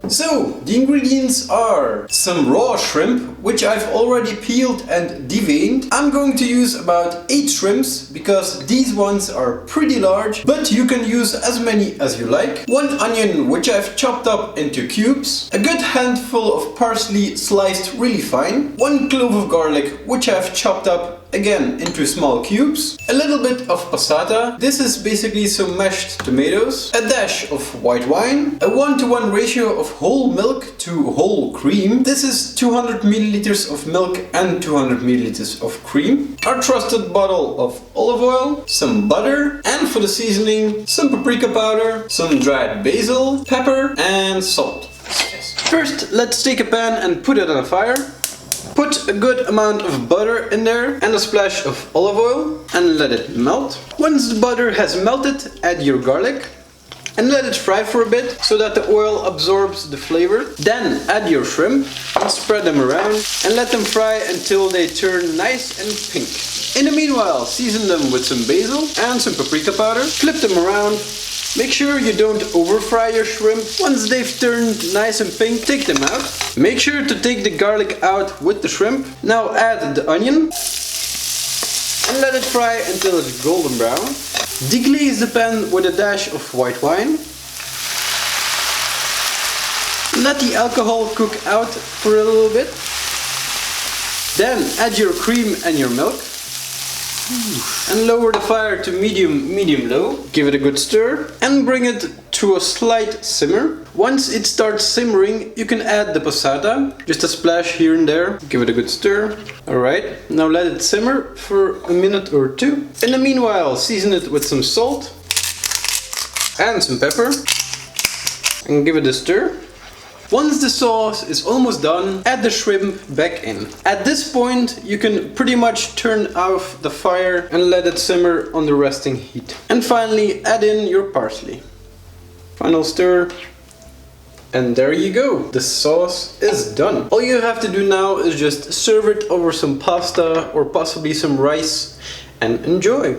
So, the ingredients are some raw shrimp, which I've already peeled and deveined. I'm going to use about 8 shrimps, because these ones are pretty large, but you can use as many as you like. 1 onion, which I've chopped up into cubes. A good handful of parsley sliced really fine. 1 clove of garlic, which I've chopped up again into small cubes. A little bit of passata. This is basically some mashed tomatoes. A dash of white wine. A 1-to-1 ratio of whole milk to whole cream. This is 200 milliliters of milk and 200 milliliters of cream. Our trusted bottle of olive oil. Some butter. And for the seasoning, some paprika powder, some dried basil, pepper and salt. First, let's take a pan and put it on a fire. Put a good amount of butter in there and a splash of olive oil and let it melt. Once the butter has melted, add your garlic and let it fry for a bit so that the oil absorbs the flavor. Then add your shrimp and spread them around and let them fry until they turn nice and pink. In the meanwhile, season them with some basil and some paprika powder. Flip them around. Make sure you don't over fry your shrimp. Once they've turned nice and pink, take them out. Make sure to take the garlic out with the shrimp. Now add the onion and let it fry until it's golden brown. Deglaze the pan with a dash of white wine. Let the alcohol cook out for a little bit. Then add your cream and your milk. And lower the fire to medium-low. Give it a good stir and bring it to a slight simmer. Once it starts simmering, you can add the passata, just a splash here and there. Give it a good stir. Alright, now let it simmer for a minute or 2. In the meanwhile, season it with some salt and some pepper and give it a stir. Once the sauce is almost done, add the shrimp back in. At this point, you can pretty much turn off the fire and let it simmer on the resting heat. And finally, add in your parsley. Final stir. And there you go. The sauce is done. All you have to do now is just serve it over some pasta or possibly some rice and enjoy.